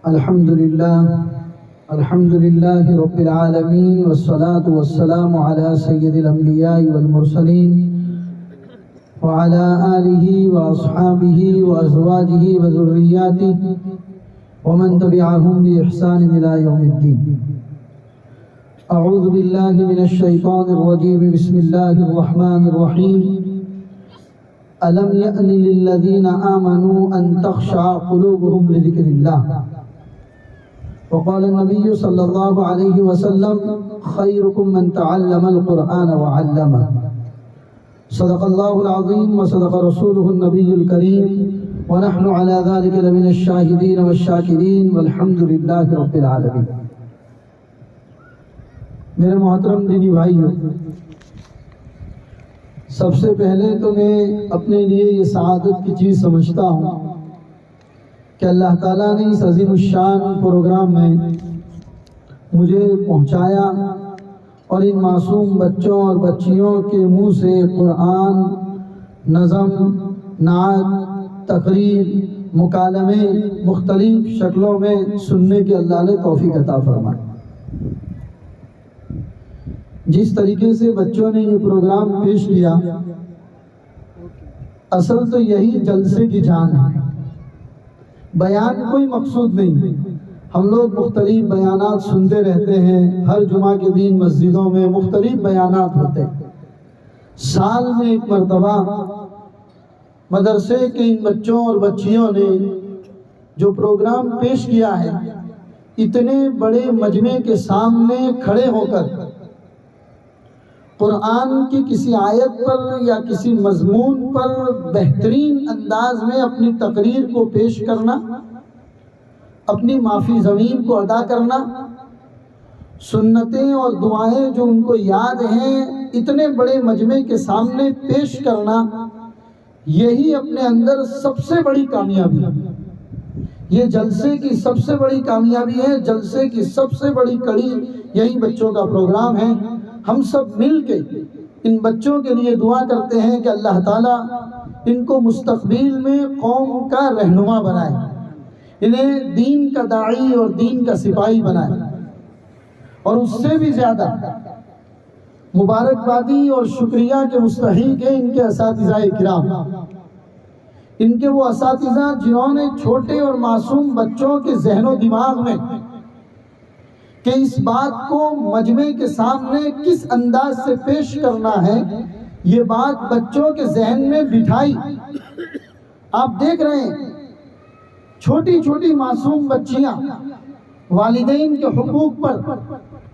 الحمد لله رب العالمين والصلاة والسلام على سيد الأنبياء والمرسلين وعلى آله وأصحابه وأزواجه وذرياته ومن تبعهم بإحسان إلى يوم الدين. أعوذ بالله من الشيطان الرجيم. بسم الله الرحمن الرحيم. ألم يأن للذين آمنوا أن تخشع قلوبهم لذكر الله. وقال النبي صلى الله عليه وسلم خيركم من تعلم القرآن وعلمه. صدق الله العظيم وصدق رسوله النبي الكريم ونحن على ذلك لمن الشاهدين والشاكرين والحمد لله رب العالمين. میرے محترم دینی بھائیو، سب سے پہلے تو میں اپنے لیے یہ سعادت کی چیز سمجھتا ہوں کہ اللہ تعالیٰ نے اس عظیم الشان پروگرام میں مجھے پہنچایا اور ان معصوم بچوں اور بچیوں کے منہ سے قرآن، نظم، نعت، تقریر، مکالمے مختلف شکلوں میں سننے کی اللہ نے توفیق عطا فرمائی. جس طریقے سے بچوں نے یہ پروگرام پیش کیا، اصل تو یہی جلسے کی جان ہے. بیان کوئی مقصود نہیں. ہم لوگ مختلف بیانات سنتے رہتے ہیں. ہر جمعہ کے دن مسجدوں میں مختلف بیانات ہوتے ہیں. سال میں ایک مرتبہ مدرسے کے ان بچوں اور بچیوں نے جو پروگرام پیش کیا ہے، اتنے بڑے مجمع کے سامنے کھڑے ہو کر قرآن کی کسی آیت پر یا کسی مضمون پر بہترین انداز میں اپنی تقریر کو پیش کرنا، اپنی معافی زمین کو ادا کرنا، سنتیں اور دعائیں جو ان کو یاد ہیں اتنے بڑے مجمع کے سامنے پیش کرنا، یہی اپنے اندر سب سے بڑی کامیابی ہے. یہ جلسے کی سب سے بڑی کامیابی ہے. جلسے کی سب سے بڑی کڑی یہی بچوں کا پروگرام ہے. ہم سب مل کے ان بچوں کے لیے دعا کرتے ہیں کہ اللہ تعالیٰ ان کو مستقبل میں قوم کا رہنما بنائے، انہیں دین کا داعی اور دین کا سپاہی بنائے. اور اس سے بھی زیادہ مبارکبادی اور شکریہ کے مستحق ہیں ان کے اساتذہ کرام، ان کے وہ اساتذہ جنہوں نے چھوٹے اور معصوم بچوں کے ذہن و دماغ میں کہ اس بات کو مجمع کے سامنے کس انداز سے پیش کرنا ہے، یہ بات بچوں کے ذہن میں بٹھائی. آپ دیکھ رہے ہیں چھوٹی چھوٹی معصوم بچیاں والدین کے حقوق پر،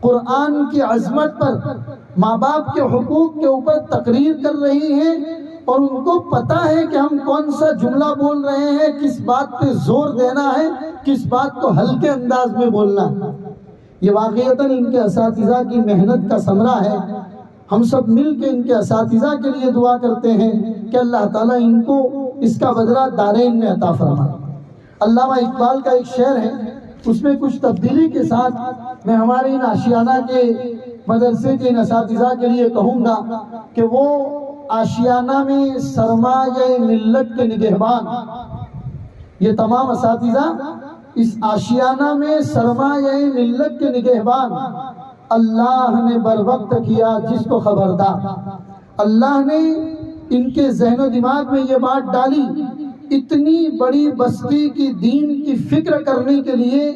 قرآن کی عظمت پر، ماں باپ کے حقوق کے اوپر تقریر کر رہی ہیں، اور ان کو پتہ ہے کہ ہم کون سا جملہ بول رہے ہیں، کس بات پہ زور دینا ہے، کس بات کو ہلکے انداز میں بولنا ہے. یہ واقعتاً ان کے اساتذہ کی محنت کا ثمرہ ہے. ہم سب مل کے ان کے اساتذہ کے لیے دعا کرتے ہیں کہ اللہ تعالیٰ ان کو اس کا بدلہ دارین میں عطا فرمائے. علامہ اقبال کا ایک شعر ہے، اس میں کچھ تبدیلی کے ساتھ میں ہمارے ان آشیانہ کے مدرسے کے ان اساتذہ کے لیے کہوں گا کہ وہ آشیانہ میں سرمایہ ملت کے نگہبان، یہ تمام اساتذہ اس آشیانہ میں سرمایہ ملت کے نگہبان، اللہ نے بر وقت کیا جس کو خبردار. اللہ نے ان کے ذہن و دماغ میں یہ بات ڈالی، اتنی بڑی بستی کی دین کی فکر کرنے کے لیے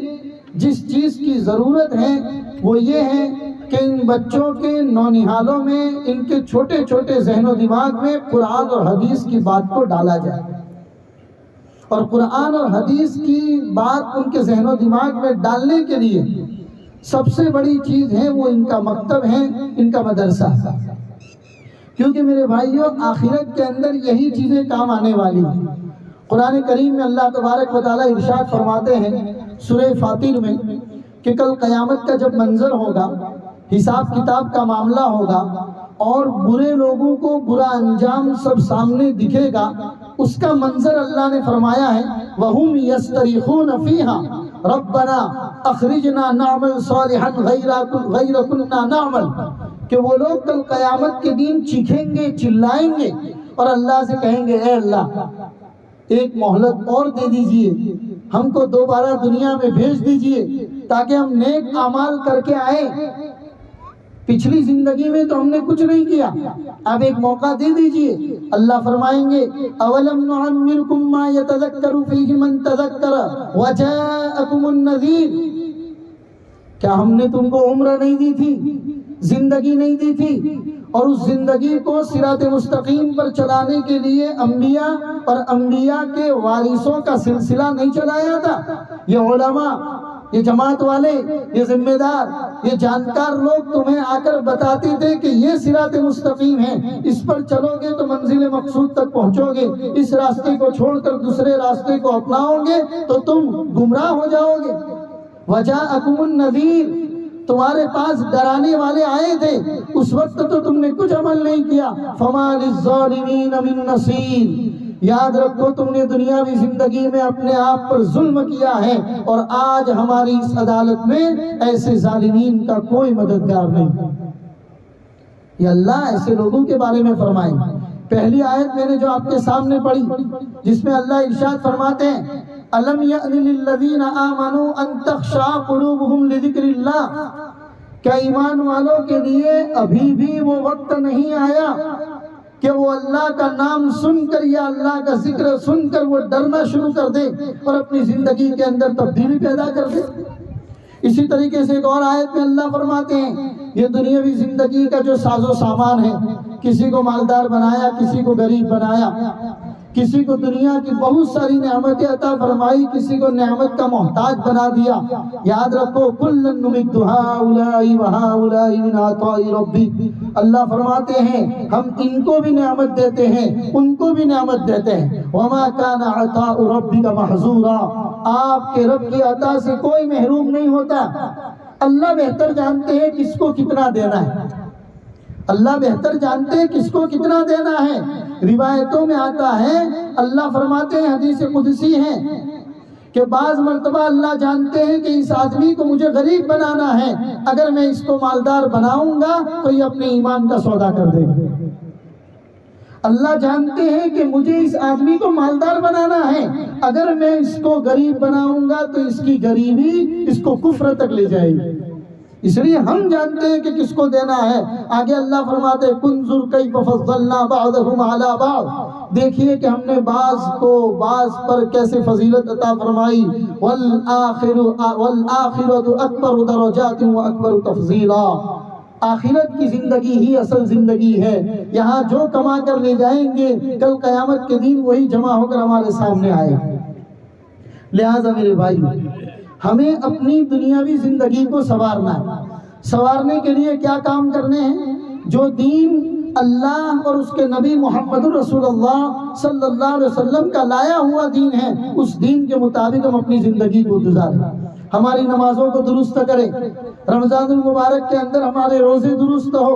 جس چیز کی ضرورت ہے وہ یہ ہے کہ ان بچوں کے نونہالوں میں، ان کے چھوٹے چھوٹے ذہن و دماغ میں قرآن اور حدیث کی بات کو ڈالا جائے. اور قرآن اور حدیث کی بات ان کے ذہن و دماغ میں ڈالنے کے لیے سب سے بڑی چیز ہے وہ ان کا مکتب ہے، ان کا مدرسہ. کیونکہ میرے بھائیوں، آخرت کے اندر یہی چیزیں کام آنے والی ہیں. قرآن کریم میں اللہ تبارک و تعالیٰ ارشاد فرماتے ہیں سورہ فاطر میں کہ کل قیامت کا جب منظر ہوگا، حساب کتاب کا معاملہ ہوگا اور برے لوگوں کو برا انجام سب سامنے دکھے گا، اس کا منظر اللہ نے فرمایا ہے وَهُمْ يَسْتَرِخُونَ فِيهَا رَبَّنَا أَخْرِجْنَا نَعْمَلْ صَالِحًا غَيْرَ كُنَّا نَعْمَلْ، کہ وہ لوگ کل قیامت کے دن چیخیں گے، چلائیں گے اور اللہ سے کہیں گے اے اللہ ایک مہلت اور دے دیجئے، ہم کو دوبارہ دنیا میں بھیج دیجئے تاکہ ہم نیک اعمال کر کے آئیں۔ پچھلی زندگی میں تو ہم نے کچھ نہیں کیا، اب ایک موقع دے دیجئے۔ اللہ فرمائیں گے اولم نعمرکم ما یتذکر فیہ من تذکر وجاءکم النذیر، کیا ہم نے تم کو عمر نہیں دی تھی، زندگی نہیں دی تھی؟ اور اس زندگی کو صراط مستقیم پر چلانے کے لیے انبیاء اور انبیاء کے وارثوں کا سلسلہ نہیں چلایا تھا؟ یہ علماء، یہ جماعت والے، یہ ذمہ دار، یہ جانکار لوگ تمہیں آ کر بتاتے تھے کہ یہ صراط مستقیم ہے، اس پر چلو گے تو منزل مقصود تک پہنچو گے، اس راستے کو چھوڑ کر دوسرے راستے کو اپناؤ گے تو تم گمراہ ہو جاؤ گے۔ وجاءکم النذیر، تمہارے پاس ڈرانے والے آئے تھے، اس وقت تو تم نے کچھ عمل نہیں کیا۔ فما للظالمین من نصیر، یاد رکھو تم نے دنیاوی زندگی میں اپنے آپ پر ظلم کیا ہے، اور آج ہماری اس عدالت میں ایسے ظالمین کا کوئی مددگار نہیں۔ یہ اللہ ایسے لوگوں کے بارے میں فرمائے۔ پہلی آیت میں نے جو آپ کے سامنے پڑھی، جس میں اللہ ارشاد فرماتے ہیں الم یأن للذین آمنوا ان تخشع قلوبہم لذکر اللہ، کیا ایمان والوں کے لیے ابھی بھی وہ وقت نہیں آیا کہ وہ اللہ کا نام سن کر یا اللہ کا ذکر سن کر وہ ڈرنا شروع کر دے اور اپنی زندگی کے اندر تبدیلی پیدا کر دے؟ اسی طریقے سے ایک اور آیت میں اللہ فرماتے ہیں یہ دنیاوی زندگی کا جو ساز و سامان ہے، کسی کو مالدار بنایا، کسی کو غریب بنایا، کسی کو دنیا کی بہت ساری نعمتیں عطا فرمائی، کسی کو نعمت کا محتاج بنا دیا۔ یاد رکھو کلا نمد ہؤلاء وہؤلاء من عطاء ربک، اللہ فرماتے ہیں ہم ان کو بھی نعمت دیتے ہیں، ان کو بھی نعمت دیتے ہیں۔ وما کان عطاء ربک محظورا، آپ کے رب کی عطا سے کوئی محروم نہیں ہوتا۔ اللہ بہتر جانتے ہیں کس کو کتنا دینا ہے، اللہ بہتر جانتے ہیں کس کو کتنا دینا ہے۔ روایتوں میں آتا ہے، اللہ فرماتے ہیں، حدیث قدسی ہے کہ بعض مرتبہ اللہ جانتے ہیں کہ اس آدمی کو مجھے غریب بنانا ہے، اگر میں اس کو مالدار بناؤں گا تو یہ اپنے ایمان کا سودا کر دے گا۔ اللہ جانتے ہیں کہ مجھے اس آدمی کو مالدار بنانا ہے، اگر میں اس کو غریب بناؤں گا تو اس کی غریبی اس کو کفر تک لے جائے گی، اس لیے ہم جانتے ہیں کہ کس کو دینا ہے۔ آگے اللہ فرماتے ہیں کنظر کیف فضلنا بعضهم علی بعض، دیکھیے کہ ہم نے بعض کو بعض پر کیسے فضیلت عطا فرمائی۔ والآخرۃ اکبر درجات واکبر تفضیلا، آخرت کی زندگی ہی اصل زندگی ہے، یہاں جو کما کر لے جائیں گے کل قیامت کے دن وہی جمع ہو کر ہمارے سامنے آئے۔ لہٰذا میرے بھائی، ہمیں اپنی دنیاوی زندگی کو سنوارنا ہے۔ سنوارنے کے لیے کیا کام کرنے ہیں؟ جو دین اللہ اور اس کے نبی محمد رسول اللہ صلی اللہ علیہ وسلم کا لایا ہوا دین ہے، اس دین کے مطابق ہم اپنی زندگی کو گزاریں، ہماری نمازوں کو درست کریں، رمضان المبارک کے اندر ہمارے روزے درست ہو،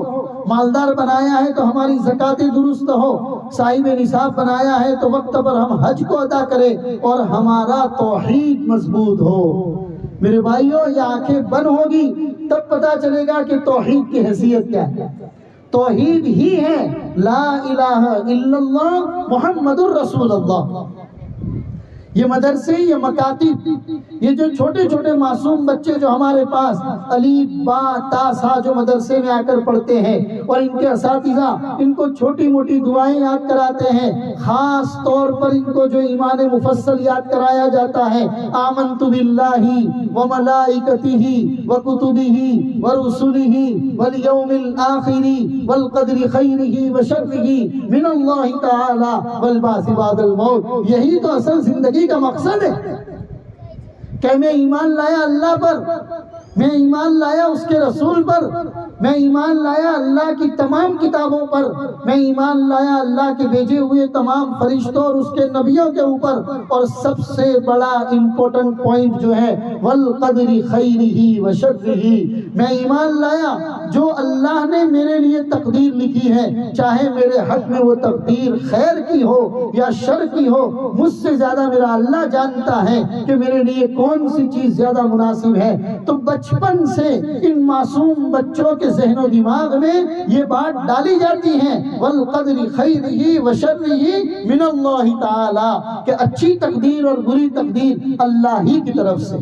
مالدار بنایا ہے تو ہماری زکاتیں درست ہو، صاحب نصاب بنایا ہے تو وقت پر ہم حج کو ادا کریں، اور ہمارا توحید مضبوط ہو۔ میرے بھائیوں، یہ آنکھیں بند ہوگی تب پتا چلے گا کہ توحید کی حیثیت کیا ہے۔ توحید ہی ہے لا الہ الا اللہ محمد الرسول اللہ۔ یہ مدرسے، یہ مکاتب، یہ جو چھوٹے چھوٹے معصوم بچے جو ہمارے پاس الف با تا سا جو مدرسے میں آ کر پڑھتے ہیں، اور ان کے اساتذہ ان کو چھوٹی موٹی دعائیں یاد کراتے ہیں، خاص طور پر ان کو جو ایمان مفصل یاد کرایا جاتا ہے، آمنت باللہ وملائکتہ وکتبہ ورسلہ والیوم الآخر والقدر خیرہ وشرہ من اللہ تعالی والبعث بعد الموت۔ یہی تو اصل زندگی کا مقصد ہے کہ میں ایمان لایا اللہ پر، میں ایمان لایا اس کے رسول پر، میں ایمان لایا اللہ کی تمام کتابوں پر، میں ایمان لایا اللہ کے بھیجے ہوئے تمام فرشتوں اور اس کے نبیوں کے اوپر، اور سب سے بڑا امپورٹنٹ پوائنٹ جو ہے والقدر خیرہ وشرہ، میں ایمان لایا جو اللہ نے میرے لیے تقدیر لکھی ہے، چاہے میرے حق میں وہ تقدیر خیر کی ہو یا شر کی ہو، مجھ سے زیادہ میرا اللہ جانتا ہے کہ میرے لیے کون سی چیز زیادہ مناسب ہے۔ تو بچپن سے ان معصوم بچوں کے ذہن و دماغ میں یہ بات ڈالی جاتی ہے والقدر خیرہ وشرہ من اللہ تعالی، کہ اچھی تقدیر اور بری تقدیر اللہ ہی کی طرف سے۔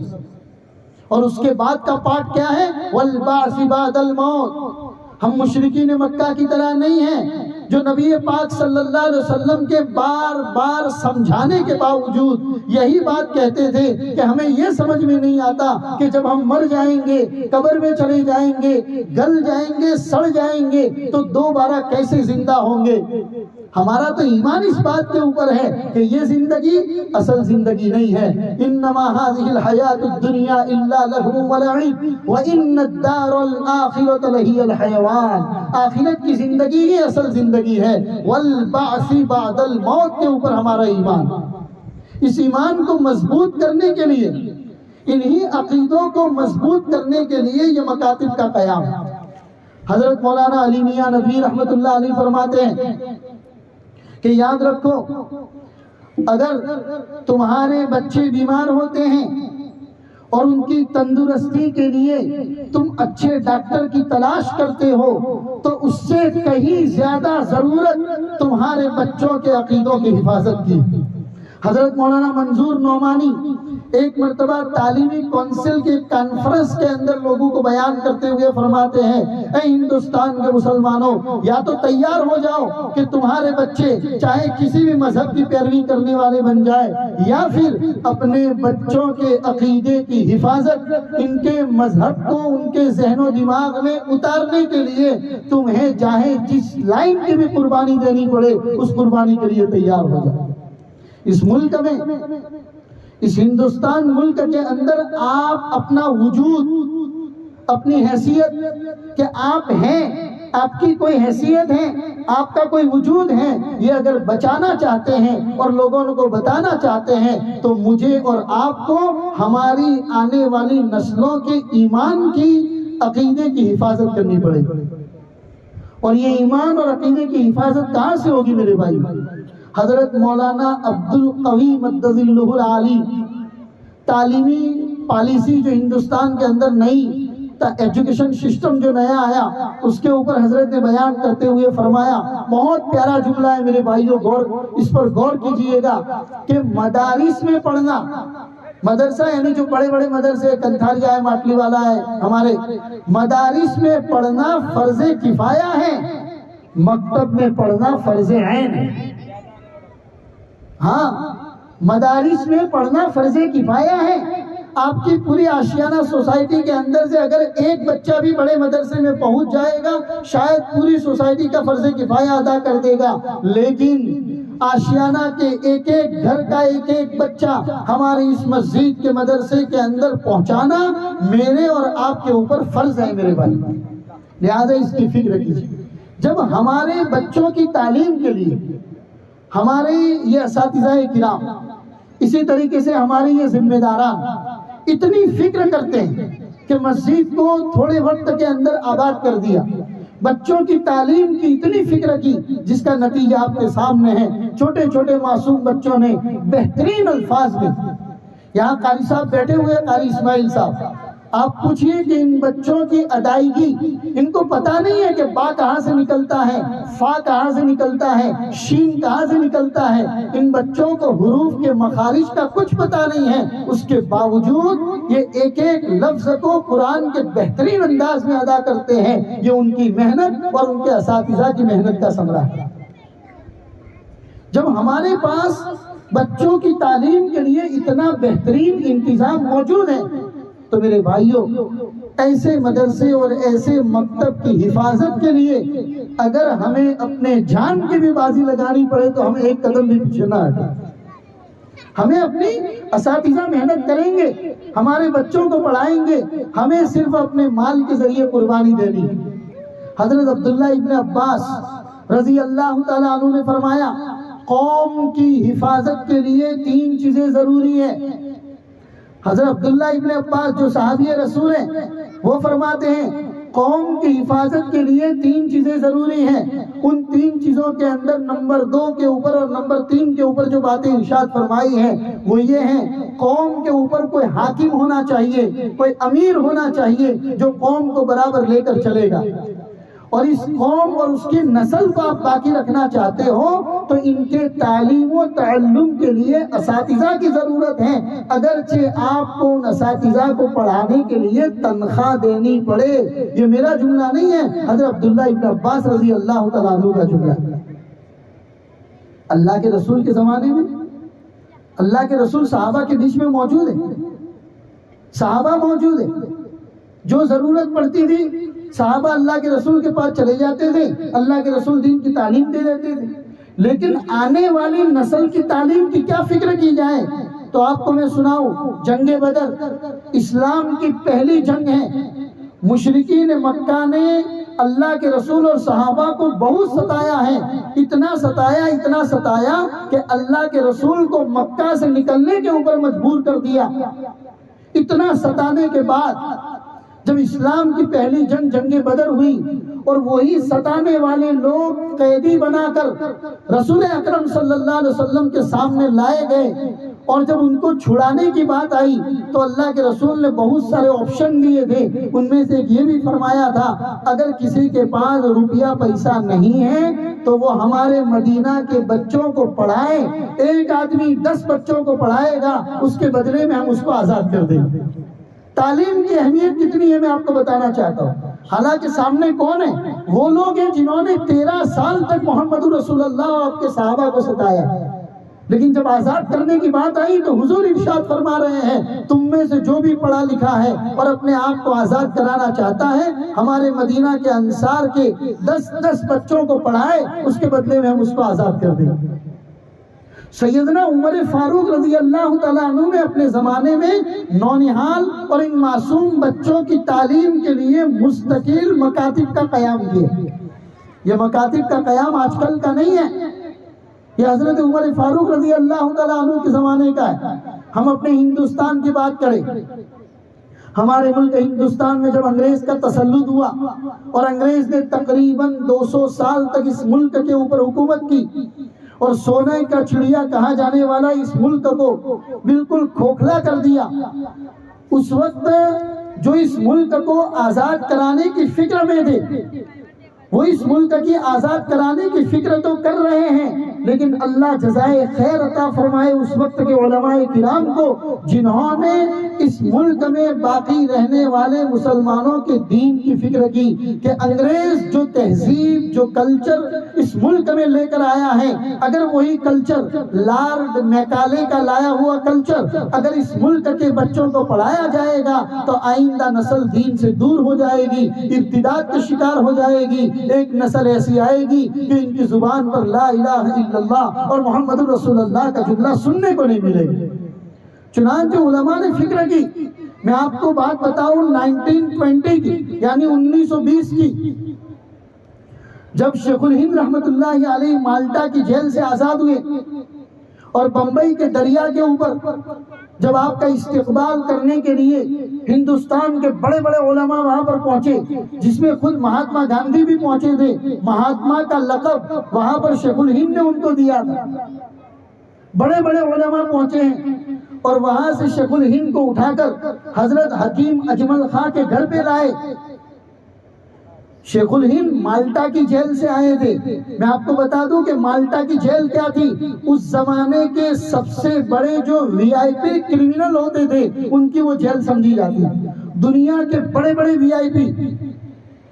اور اس کے بعد کا پارٹ کیا ہے؟ والبعث بعد الموت۔ ہم مشرکین مکہ کی طرح نہیں ہیں جو نبی پاک صلی اللہ علیہ وسلم کے بار بار سمجھانے کے باوجود یہی بات کہتے تھے کہ ہمیں یہ سمجھ میں نہیں آتا کہ جب ہم مر جائیں گے، قبر میں چلے جائیں گے، گل جائیں گے، سڑ جائیں گے، تو دوبارہ کیسے زندہ ہوں گے۔ ہمارا تو ایمان اس بات کے اوپر ہے کہ یہ زندگی اصل زندگی نہیں ہے۔ انما هذه الحیات الدنیا الا لهو ولعب وان الدار الاخرۃ لہی الحیوان۔ آخرت کی زندگی ہی اصل زندگی ہے۔ والبعث بعد الموت کے اوپر ہمارا ایمان، اس ایمان کو مضبوط کرنے کے لیے، انہی عقیدوں کو مضبوط کرنے کے لیے یہ مکاتب کا قیام۔ حضرت مولانا علی میاں ندوی رحمۃ اللہ علیہ فرماتے ہیں کہ یاد رکھو، اگر تمہارے بچے بیمار ہوتے ہیں اور ان کی تندرستی کے لیے تم اچھے ڈاکٹر کی تلاش کرتے ہو، تو اس سے کہیں زیادہ ضرورت تمہارے بچوں کے عقیدوں کی حفاظت کی۔ حضرت مولانا منظور نعمانی ایک مرتبہ تعلیمی کونسل کے کانفرنس کے اندر لوگوں کو بیان کرتے ہوئے فرماتے ہیں، اے ہندوستان کے مسلمانوں، یا تو تیار ہو جاؤ کہ تمہارے بچے چاہے کسی بھی مذہب کی پیروی کرنے والے بن جائے، یا پھر اپنے بچوں کے عقیدے کی حفاظت، ان کے مذہب کو ان کے ذہن و دماغ میں اتارنے کے لیے تمہیں چاہے جس لائن کی بھی قربانی دینی پڑے، اس قربانی کے لیے تیار ہو جاؤ۔ اس ملک میں، اس ہندوستان ملک کے اندر آپ اپنا وجود، اپنی حیثیت کہ آپ ہیں، آپ کی کوئی حیثیت ہے، آپ کا کوئی وجود ہے، یہ اگر بچانا چاہتے ہیں اور لوگوں کو بتانا چاہتے ہیں تو مجھے اور آپ کو ہماری آنے والی نسلوں کے ایمان کی، عقیدے کی حفاظت کرنی پڑے گی۔ اور یہ ایمان اور عقیدے کی حفاظت کہاں سے ہوگی میرے بھائی؟ حضرت مولانا عبد القوی مدظ اللہ العالی، تعلیمی پالیسی جو ہندوستان کے اندر نئی ایجوکیشن سسٹم جو نیا آیا، اس کے اوپر حضرت نے بیان کرتے ہوئے فرمایا، بہت پیارا جملہ ہے میرے بھائیوں، اس پر غور کیجئے گا کہ مدارس میں پڑھنا، مدرسہ یعنی جو بڑے بڑے مدرسے کنتھاریا ہے، ماٹلی والا ہے، ہمارے مدارس میں پڑھنا فرض کفایہ ہے، مکتب میں پڑھنا فرض عین ہے۔ ہاں، مدارس میں پڑھنا فرض کفایہ ہے۔ آپ کی پوری آشیانہ سوسائٹی کے اندر سے اگر ایک بچہ بھی بڑے مدرسے میں پہنچ جائے گا، شاید پوری سوسائٹی کا فرض کفایہ ادا کر دے گا، لیکن آشیانہ کے ایک ایک گھر کا ایک ایک بچہ ہماری اس مسجد کے مدرسے کے اندر پہنچانا میرے اور آپ کے اوپر فرض ہے میرے بھائی، لہذا اس کی فکر کیجیے۔ جب ہمارے بچوں کی تعلیم کے لیے ہمارے یہ اساتذہ کرام، اسی طریقے سے ہمارے یہ ذمہ داران اتنی فکر کرتے ہیں کہ مسجد کو تھوڑے وقت کے اندر آباد کر دیا، بچوں کی تعلیم کی اتنی فکر کی، جس کا نتیجہ آپ کے سامنے ہے۔ چھوٹے چھوٹے معصوم بچوں نے بہترین الفاظ میں، یہاں قاری صاحب بیٹھے ہوئے، قاری اسماعیل صاحب، آپ پوچھئے کہ ان بچوں کی ادائیگی، ان کو پتا نہیں ہے کہ با کہاں سے نکلتا ہے، فا کہاں سے نکلتا ہے، شین کہاں سے نکلتا ہے، ان بچوں کو حروف کے مخارج کا کچھ پتا نہیں ہے، اس کے باوجود یہ ایک ایک لفظ کو قرآن کے بہترین انداز میں ادا کرتے ہیں۔ یہ ان کی محنت اور ان کے اساتذہ کی محنت کا ثمرہ ہے۔ جب ہمارے پاس بچوں کی تعلیم کے لیے اتنا بہترین انتظام موجود ہے تو میرے بھائیوں، ایسے مدرسے اور ایسے مکتب کی حفاظت کے لیے اگر ہمیں اپنے جان کی بھی بازی لگانی پڑے تو ہمیں ایک قدم بھی پیچھے نہ ہٹیں۔ ہمیں اپنی اساتذہ محنت کریں گے، ہمارے بچوں کو پڑھائیں گے، ہمیں صرف اپنے مال کے ذریعے قربانی دینی ہے۔ حضرت عبداللہ ابن عباس رضی اللہ تعالیٰ عنہ نے فرمایا، قوم کی حفاظت کے لیے 3 چیزیں ضروری ہیں۔ حضرت عبداللہ ابن عباس جو صحابی رسول ہیں وہ فرماتے ہیں قوم کی حفاظت کے لیے 3 چیزیں ضروری ہیں. ان 3 چیزوں کے اندر نمبر 2 کے اوپر اور نمبر 3 کے اوپر جو باتیں ارشاد فرمائی ہیں وہ یہ ہیں: قوم کے اوپر کوئی حاکم ہونا چاہیے، کوئی امیر ہونا چاہیے جو قوم کو برابر لے کر چلے گا. اور اس قوم اور اس کی نسل کو آپ باقی رکھنا چاہتے ہو تو ان کے تعلیم و تعلم کے لیے اساتذہ کی ضرورت ہے، اگرچہ آپ کو ان اساتذہ کو پڑھانے کے لیے تنخواہ دینی پڑے. یہ میرا جملہ نہیں ہے، حضرت عبداللہ ابن عباس رضی اللہ تعالیٰ عنہ کا جملہ. اللہ کے رسول کے زمانے میں اللہ کے رسول صحابہ کے بیچ میں موجود ہے، صحابہ موجود ہے. جو ضرورت پڑتی تھی صحابہ اللہ کے رسول کے پاس چلے جاتے تھے، اللہ کے رسول دین کی تعلیم دے دیتے تھے. لیکن آنے والی نسل کی تعلیم کی کیا فکر کی جائے؟ تو آپ کو میں سناؤں، جنگ بدر اسلام کی پہلی جنگ ہے. مشرکین مکہ نے اللہ کے رسول اور صحابہ کو بہت ستایا ہے، اتنا ستایا کہ اللہ کے رسول کو مکہ سے نکلنے کے اوپر مجبور کر دیا. اتنا ستانے کے بعد جب اسلام کی پہلی جنگ بدر ہوئی اور وہی ستانے والے لوگ قیدی بنا کر رسول اکرم صلی اللہ علیہ وسلم کے سامنے لائے گئے، اور جب ان کو چھڑانے کی بات آئی تو اللہ کے رسول نے بہت سارے آپشن دیے تھے. ان میں سے یہ بھی فرمایا تھا اگر کسی کے پاس روپیہ پیسہ نہیں ہے تو وہ ہمارے مدینہ کے بچوں کو پڑھائے، ایک آدمی 10 بچوں کو پڑھائے گا، اس کے بدلے میں ہم اس کو آزاد کر دیں گے. تعلیم کی اہمیت کتنی ہے میں آپ کو بتانا چاہتا ہوں. حالانکہ سامنے کون ہے؟ وہ لوگ ہیں جنہوں نے 13 سال تک محمد رسول اللہ اور آپ کے صحابہ کو ستایا، لیکن جب آزاد کرنے کی بات آئی تو حضور ارشاد فرما رہے ہیں تم میں سے جو بھی پڑھا لکھا ہے اور اپنے آپ کو آزاد کرانا چاہتا ہے ہمارے مدینہ کے انصار کے 10 بچوں کو پڑھائے، اس کے بدلے میں ہم اس کو آزاد کر دیں. سیدنا عمر فاروق رضی اللہ تعالیٰ عنہ نے اپنے زمانے میں نونہال اور ان معصوم بچوں کی تعلیم کے لیے مستقل مکاتب کا قیام کیا. یہ مکاتب کا قیام آج کل کا نہیں ہے، یہ حضرت عمر فاروق رضی اللہ تعالیٰ عنہ کے زمانے کا ہے. ہم اپنے ہندوستان کی بات کریں، ہمارے ملک ہندوستان میں جب انگریز کا تسلط ہوا اور انگریز نے تقریباً 200 سال تک اس ملک کے اوپر حکومت کی اور سونے کا چڑیا کہا جانے والا اس ملک کو بالکل کھوکھلا کر دیا، اس وقت جو اس ملک کو آزاد کرانے کی فکر میں تھے وہ اس ملک کی آزاد کرانے کی فکر تو کر رہے ہیں، لیکن اللہ جزائے خیر عطا فرمائے اس وقت کے علماء کرام کو جنہوں نے اس ملک میں باقی رہنے والے مسلمانوں کے دین کی فکر کی کہ انگریز جو تہذیب جو کلچر اس ملک میں لے کر آیا ہے، اگر وہی کلچر لارڈ میکالے کا لایا ہوا کلچر اگر اس ملک کے بچوں کو پڑھایا جائے گا تو آئندہ نسل دین سے دور ہو جائے گی، ارتداد کا شکار ہو جائے گی. ایک نسل ایسی آئے گی کہ ان کی زبان پر لا الہ الا اللہ اور محمد رسول اللہ کا جملہ سننے کو نہیں ملے گی. چنانچہ علماء نے فکر کی. میں آپ کو بات بتاؤں 1920 کی یعنی 1920 کی، جب شیخ الہند رحمت اللہ علیہ مالٹا کی جیل سے آزاد ہوئے اور بمبئی کے دریا کے اوپر جب آپ کا استقبال کرنے کے لیے ہندوستان کے بڑے بڑے علماء وہاں پر پہنچے، جس میں خود مہاتما گاندھی بھی پہنچے تھے. مہاتما کا لقب وہاں پر شیخ الہند نے ان کو دیا تھا. بڑے بڑے علماء پہنچے ہیں اور وہاں سے شیخ الہند کو اٹھا کر حضرت حکیم اجمل خان کے گھر پہ لائے. شیخ الہند مالٹا کی جیل سے آئے تھے. میں آپ کو بتا دوں کہ مالٹا کی جیل کیا تھی، اس زمانے کے سب سے بڑے جو وی آئی پی کرمنل ہوتے تھے ان کی وہ جیل سمجھی جاتی. دنیا کے بڑے بڑے وی آئی پی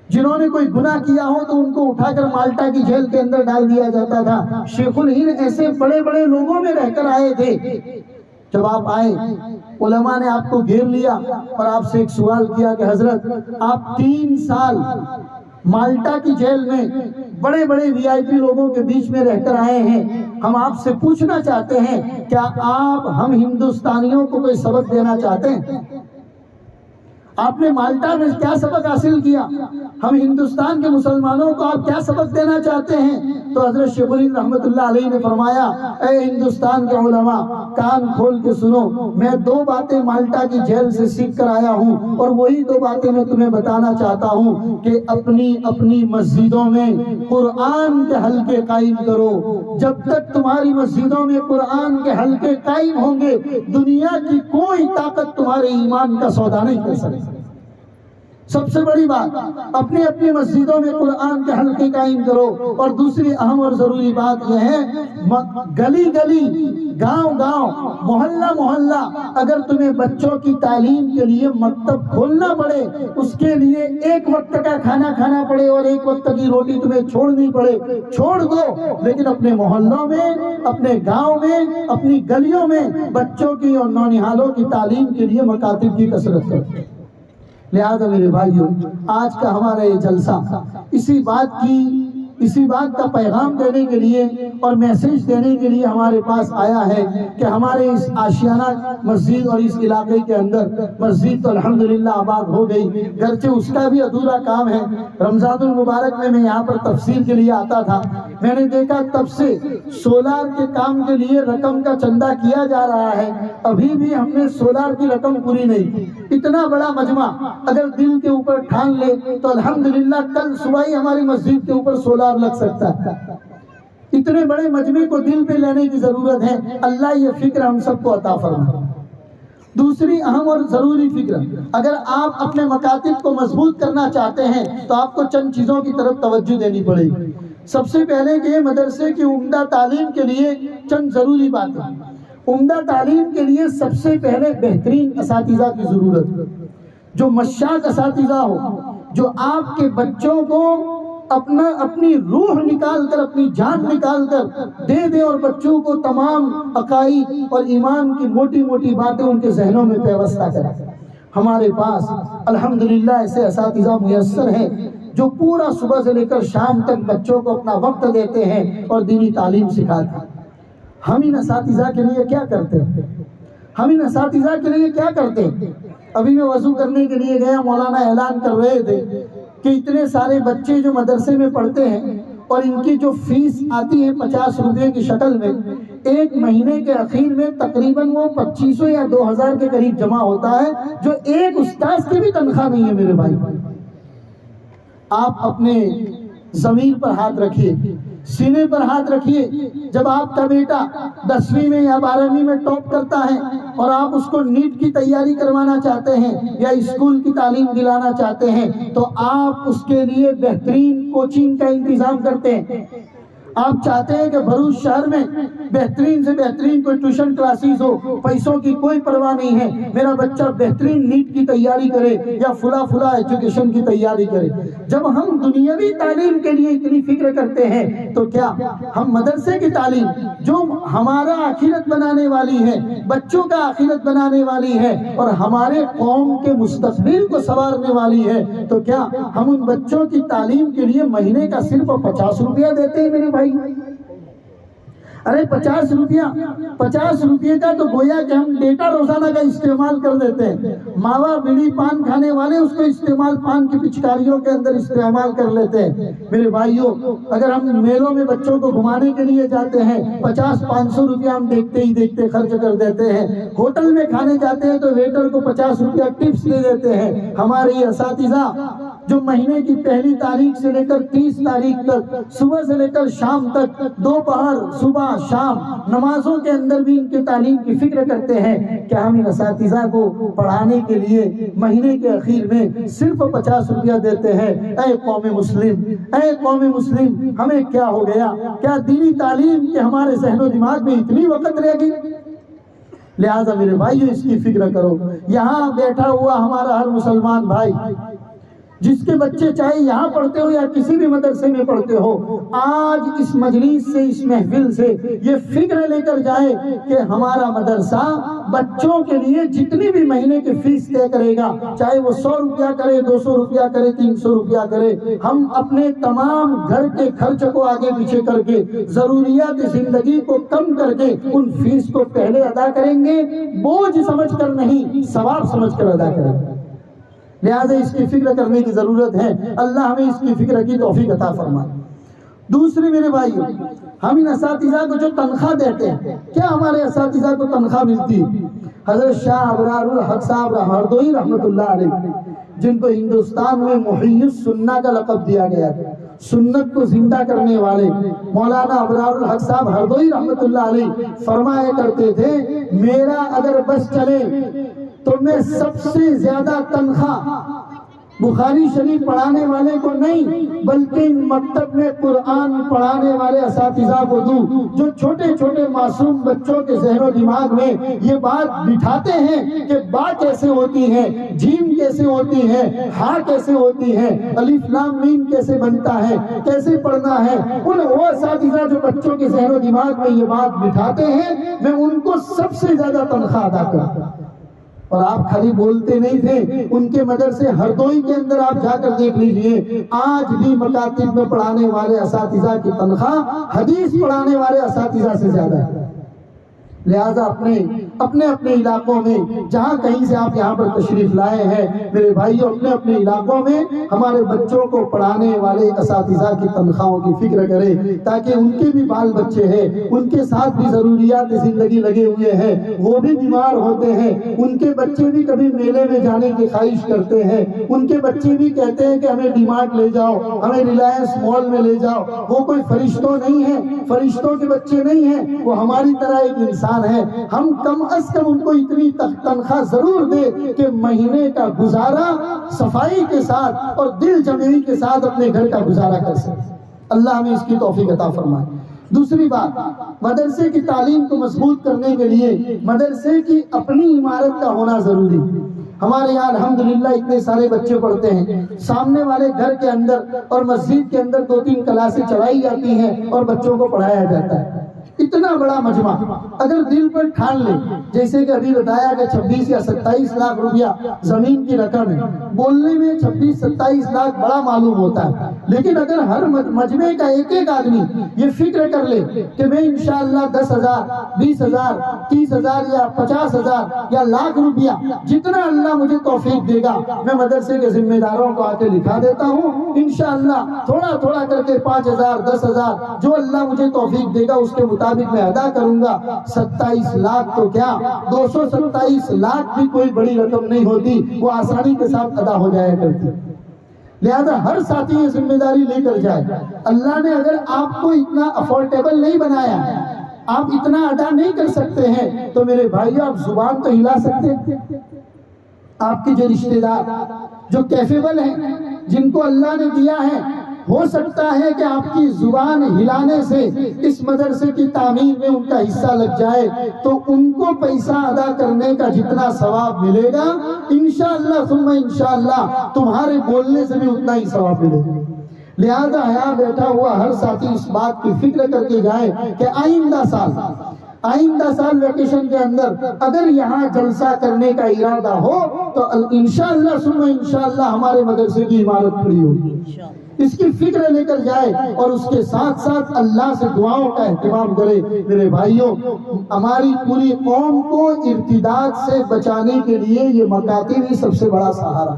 جنہوں نے کوئی گناہ کیا ہو تو ان کو اٹھا کر مالٹا کی جیل کے اندر ڈال دیا جاتا تھا. شیخ الہند ایسے بڑے بڑے لوگوں میں رہ کر آئے تھے. جب آپ آئے علماء نے آپ کو گھیر لیا اور آپ سے ایک سوال کیا کہ حضرت آپ 3 سال مالٹا کی جیل میں بڑے بڑے وی آئی پی لوگوں کے بیچ میں رہ کر آئے ہیں، ہم آپ سے پوچھنا چاہتے ہیں کیا آپ ہم ہندوستانیوں کو کوئی سبق دینا چاہتے ہیں؟ آپ نے مالٹا میں کیا سبق حاصل کیا؟ ہم ہندوستان کے مسلمانوں کو آپ کیا سبق دینا چاہتے ہیں؟ تو حضرت شیخ الہند رحمت اللہ علیہ نے فرمایا، اے ہندوستان کے علماء کان کھول کے سنو، میں 2 باتیں مالٹا کی جیل سے سیکھ کر آیا ہوں، اور وہی 2 باتیں میں تمہیں بتانا چاہتا ہوں کہ اپنی مسجدوں میں قرآن کے حلقے قائم کرو۔ جب تک تمہاری مسجدوں میں قرآن کے حلقے قائم ہوں گے، دنیا کی کوئی طاقت تمہارے ایمان کا سودا نہیں کر سکے۔ سب سے بڑی بات، اپنی مسجدوں میں قرآن کے حلقے قائم کرو۔ اور دوسری اہم اور ضروری بات یہ ہے، گلی گلی، گاؤں گاؤں، محلہ محلہ، اگر تمہیں بچوں کی تعلیم کے لیے مکتب کھولنا پڑے، اس کے لیے 1 وقت کا کھانا کھانا پڑے اور 1 وقت کی روٹی تمہیں چھوڑنی پڑے، چھوڑ دو، لیکن اپنے محلوں میں، اپنے گاؤں میں، اپنی گلیوں میں بچوں کی اور نونہالوں کی تعلیم کے لیے مکاتب کی کثرت کرو۔ لہذا میرے بھائیوں، آج کا ہمارا یہ جلسہ اسی بات کا پیغام دینے کے لیے اور میسیج دینے کے لیے ہمارے پاس آیا ہے کہ ہمارے اس آشیانہ مسجد اور اس علاقے کے اندر مسجد تو الحمدللہ آباد ہو گئی، گرچہ اس کا بھی ادھورا کام ہے۔ رمضان المبارک میں یہاں پر تفسیر کے لیے آتا تھا، میں نے دیکھا تب سے سولار کے کام کے لیے رقم کا چندہ کیا جا رہا ہے، ابھی بھی ہم نے سولار کی رقم پوری نہیں کی۔ اتنا بڑا مجمع اگر دل کے اوپر ٹھان لے تو الحمدللہ کل صبح ہی ہماری مسجد کے اوپر سولار لگ سکتا ہے۔ اتنے بڑے مجمع کو دل پہ لینے کی ضرورت ہے، اللہ یہ فکر ہم سب کو عطا فرمائے۔ دوسری اہم اور ضروری فکر، اگر آپ اپنے مکاتب کو مضبوط کرنا چاہتے ہیں تو آپ کو چند چیزوں کی طرف توجہ دینی پڑے گی۔ سب سے پہلے کہ مدرسے کی عمدہ تعلیم کے لیے چند ضروری باتیں۔ عمدہ تعلیم کے لیے سب سے پہلے بہترین اساتذہ کی ضرورت، جو مشاق اساتذہ ہو، جو آپ کے بچوں کو اپنی روح نکال کر، اپنی جان نکال کر دے دے اور بچوں کو تمام عقائد اور ایمان کی موٹی موٹی باتیں ان کے ذہنوں میں پیوستہ کرے۔ ہمارے پاس الحمدللہ ایسے اساتذہ میسر ہیں جو پورا صبح سے لے کر شام تک بچوں کو اپنا وقت دیتے ہیں اور دینی تعلیم سکھاتے ہیں۔ ہم ان اساتذہ کے لیے کیا کرتے ہیں؟ ابھی میں وضو کرنے کے لیے گیا، مولانا اعلان کر رہے تھے کہ اتنے سارے بچے جو مدرسے میں پڑھتے ہیں اور ان کی جو فیس آتی ہے 50 روپے کی شکل میں، 1 مہینے کے اخیر میں تقریباً وہ 2500 یا 2000 کے قریب جمع ہوتا ہے، جو ایک استاذ کی بھی تنخواہ نہیں ہے۔ میرے بھائی، آپ اپنے ضمیر پر ہاتھ رکھیے، سینے پر ہاتھ رکھیے۔ جب آپ کا بیٹا 10ویں میں یا 12ویں میں ٹاپ کرتا ہے اور آپ اس کو نیٹ کی تیاری کروانا چاہتے ہیں یا اسکول کی تعلیم دلانا چاہتے ہیں تو آپ اس کے لیے بہترین کوچنگ کا انتظام کرتے ہیں۔ آپ چاہتے ہیں کہ بھروچ شہر میں بہترین سے بہترین کوئی ٹیوشن کلاسز ہو، پیسوں کی کوئی پرواہ نہیں ہے، میرا بچہ بہترین نیٹ کی تیاری کرے یا فلا ایجوکیشن کی تیاری کرے۔ جب ہم دنیاوی تعلیم کے لیے اتنی فکر کرتے ہیں تو کیا ہم مدرسے کی تعلیم جو ہمارا آخرت بنانے والی ہے، بچوں کا آخرت بنانے والی ہے اور ہمارے قوم کے مستقبل کو سنوارنے والی ہے، تو کیا ہم ان بچوں کی تعلیم کے لیے مہینے کا صرف 50 روپیہ دیتے ہیں؟ میرے بھائی، ارے 50 روپیہ کا تو گویا کہ ہم ڈیٹا روزانہ کا استعمال کر دیتے ہیں۔ ماوا بیڑی پان کھانے والے اس کو استعمال پان کی پچکاریوں کے اندر استعمال کر لیتے ہیں۔ میرے بھائیوں، اگر ہم میلوں میں بچوں کو گھمانے کے لیے جاتے ہیں 50-500 روپیہ ہم دیکھتے خرچ کر دیتے ہیں۔ ہوٹل میں کھانے جاتے ہیں تو ویٹر کو 50 روپیہ ٹپس دے دیتے ہیں۔ ہمارے اساتذہ جو مہینے کی 1 تاریخ سے لے کر 30 تاریخ تک صبح سے لے کر شام تک، دوپہر صبح شام نمازوں کے اندر بھی ان کی تعلیم کی فکر کرتے ہیں، کیا ہم ان اساتذہ کو پڑھانے کے لیے مہینے کے اخیر میں صرف 50 روپیہ دیتے ہیں؟ اے قوم مسلم، ہمیں کیا ہو گیا؟ کیا دینی تعلیم کے ہمارے ذہن و دماغ میں اتنی وقت رہ گئی؟ لہٰذا میرے بھائیو اس کی فکر کرو۔ یہاں بیٹھا ہوا ہمارا ہر مسلمان بھائی، جس کے بچے چاہے یہاں پڑھتے ہو یا کسی بھی مدرسے میں پڑھتے ہو، آج اس مجلس سے، اس محفل سے یہ فکر لے کر جائے کہ ہمارا مدرسہ بچوں کے لیے جتنی بھی مہینے کی فیس طے کرے گا، چاہے وہ 100 روپیہ کرے، 200 روپیہ کرے، 300 روپیہ کرے، ہم اپنے تمام گھر کے خرچ کو آگے پیچھے کر کے، ضروریات زندگی کو کم کر کے ان فیس کو پہلے ادا کریں گے، بوجھ سمجھ کر نہیں، ثواب سمجھ کر ادا کریں گے۔ لہٰذا اس کی فکر کرنے کی ضرورت ہے. اللہ ہمیں اس کی فکر کی توفیق عطا فرمائے. دوسری میرے بھائیو، ہم ان اساتذہ کو جو تنخواہ دیتے ہیں، کیا ہمارے اساتذہ کو تنخواہ ملتی ہے؟ حضرت شاہ ابرار الحق صاحب ہردوئی رحمۃ اللہ علیہ، جن کو ہندوستان میں محیی السنہ کا لقب دیا گیا تھا، سنت کو زندہ کرنے والے مولانا ابرار الحق صاحب ہردوئی رحمۃ اللہ علیہ فرمایا کرتے تھے، میرا اگر بس چلے تو میں سب سے زیادہ تنخواہ بخاری شریف پڑھانے والے کو نہیں بلکہ مکتب میں قرآن پڑھانے والے اساتذہ کو دوں، جو چھوٹے چھوٹے معصوم بچوں کے ذہن و دماغ میں یہ بات بٹھاتے ہیں کہ با کیسے ہوتی ہے، جیم کیسے ہوتی ہے، ہا کیسے ہوتی ہے، الف لام میم کیسے بنتا ہے، کیسے پڑھنا ہے. وہ اساتذہ جو بچوں کے ذہن و دماغ میں یہ بات بٹھاتے ہیں، میں ان کو سب سے زیادہ تنخواہ ادا کرتا ہوں. اور آپ خالی بولتے نہیں تھے، ان کے مدرسے ہردوئی کے اندر آپ جا کر دیکھ لیجئے، آج بھی مکاتب میں پڑھانے والے اساتذہ کی تنخواہ حدیث پڑھانے والے اساتذہ سے زیادہ ہے. لہذا اپنے علاقوں میں جہاں کہیں سے آپ یہاں پر تشریف لائے ہیں میرے بھائیوں، اپنے علاقوں میں ہمارے بچوں کو پڑھانے والے اساتذہ کی تنخواہوں کی فکر کرے، تاکہ ان کے بھی بال بچے ہیں، ان کے ساتھ بھی ضروریات زندگی لگے ہوئے ہیں، وہ بھی بیمار ہوتے ہیں، ان کے بچے بھی کبھی میلے میں جانے کی خواہش کرتے ہیں، ان کے بچے بھی کہتے ہیں کہ ہمیں ڈی مارٹ لے جاؤ، ہمیں ریلائنس مال میں لے جاؤ. وہ کوئی فرشتوں نہیں ہیں، فرشتوں کے بچے نہیں ہیں، وہ ہماری طرح ایک انسان ہے. ہم کم از کم ان کو اتنی تنخواہ ضرور دے کہ مہینے کا گزارا صفائی کے ساتھ اور دل جمعی کے ساتھ اپنے گھر کا گزارا کر سکے. اللہ ہمیں اس کی توفیق عطا فرمائے. دوسری بات، مدرسے کی تعلیم کو مضبوط کرنے کے لیے مدرسے کی اپنی عمارت کا ہونا ضروری. ہمارے یہاں الحمدللہ اتنے سارے بچے پڑھتے ہیں، سامنے والے گھر کے اندر اور مسجد کے اندر 2-3 کلاسیں چلائی جاتی ہیں اور بچوں کو پڑھایا جاتا ہے. اتنا بڑا مجمع اگر دل پر ٹھان لے، جیسے کہ ابھی بتایا کہ 26 یا 27 لاکھ روپیہ زمین کی رقم ہے، بولنے میں 26-27 لاکھ بڑا معلوم ہوتا ہے، لیکن اگر ہر مجمع کا ایک آدمی یہ فکر کر لے کہ میں انشاءاللہ 10,000 20,000 30,000 یا 50,000 یا لاکھ روپیہ جتنا اللہ مجھے توفیق دے گا میں مدرسے کے ذمہ داروں کو آ کے لکھا دیتا ہوں، انشاءاللہ تھوڑا تھوڑا کر کے 5,000 10,000 جو اللہ مجھے توفیق دے گا اس کے مطابق میں ادا کروں گا. 27 لاکھ تو کیا 227 لاکھ بھی کوئی بڑی رقم نہیں ہوتی، وہ آسانی کے ساتھ ادا ہو جایا کرتی. لہذا ہر ساتھی یہ ذمہ داری لے کر جائے. اللہ نے اگر آپ کو اتنا افورڈیبل نہیں بنایا، آپ اتنا ادا نہیں کر سکتے ہیں، تو میرے بھائیو آپ زبان تو ہلا سکتے ہیں. آپ کے جو رشتہ دار جو کیفیبل ہیں، جن کو اللہ نے دیا ہے، ہو سکتا ہے کہ آپ کی زبان ہلانے سے اس مدرسے کی تعمیر میں ان کا حصہ لگ جائے، تو ان کو پیسہ ادا کرنے کا جتنا ثواب ملے گا انشاءاللہ ثم انشاءاللہ تمہارے بولنے سے بھی اتنا ہی ثواب ملے گا. لہذا یہاں بیٹھا ہوا ہر ساتھی اس بات کی فکر کر کے جائے کہ آئندہ سال ویکیشن کے اندر اگر یہاں جلسہ کرنے کا ارادہ ہو تو انشاءاللہ ثم انشاءاللہ ہمارے مدرسے کی عمارت کھڑی ہوگی. اس کی فکر لے کر جائے اور اس کے ساتھ ساتھ اللہ سے دعاؤں کا اہتمام کرے. میرے بھائیوں، ہماری پوری قوم کو ارتداد سے بچانے کے لیے یہ مکاتب ہی سب سے بڑا سہارا.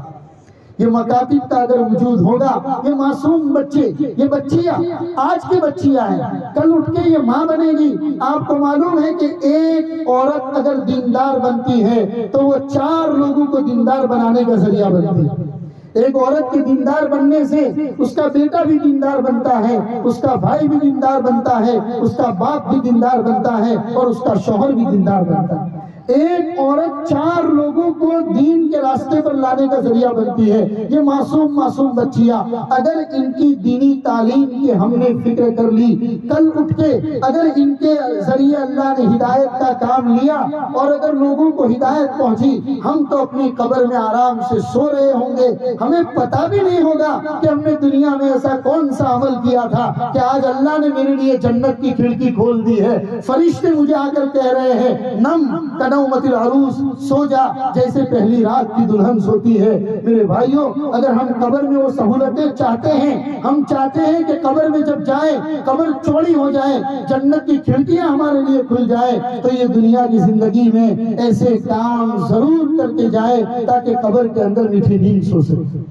یہ مکاتب کا اگر وجود ہوگا، یہ معصوم بچے، یہ بچیاں آج کی بچیاں ہیں، کل اٹھ کے یہ ماں بنے گی. آپ کو معلوم ہے کہ ایک عورت اگر دیندار بنتی ہے تو وہ 4 لوگوں کو دیندار بنانے کا ذریعہ بنتی ہے. ایک عورت کے دیندار بننے سے اس کا بیٹا بھی دیندار بنتا ہے، اس کا بھائی بھی دیندار بنتا ہے، اس کا باپ بھی دیندار بنتا ہے اور اس کا شوہر بھی دیندار بنتا ہے. ایک عورت 4 لوگوں کو دین کے راستے پر لانے کا ذریعہ بنتی ہے. یہ معصوم بچیاں اگر ان کی دینی تعلیم کی ہم نے فکر کر لی، کل اٹھ کے اگر ان کے ذریعے اللہ نے ہدایت کا کام لیا اور اگر لوگوں کو ہدایت پہنچی، ہم تو اپنی قبر میں آرام سے سو رہے ہوں گے. ہمیں پتہ بھی نہیں ہوگا کہ ہم نے دنیا میں ایسا کون سا عمل کیا تھا کہ آج اللہ نے میرے لیے جنت کی کھڑکی کھول دی ہے. فرشتے مجھے آ کر کہہ رہے ہیں نم کنومت العروس، سو جا جیسے پہلی رات کی دلہن سوتی ہے۔ میرے بھائیوں، اگر ہم قبر میں وہ سہولتیں چاہتے ہیں، ہم چاہتے ہیں کہ قبر میں جب جائیں قبر چوڑی ہو جائے، جنت کی کھڑکیاں ہمارے لیے کھل جائے، تو یہ دنیا کی زندگی میں ایسے کام ضرور کر کے جائے تاکہ قبر کے اندر میٹھی نیند سو سکے۔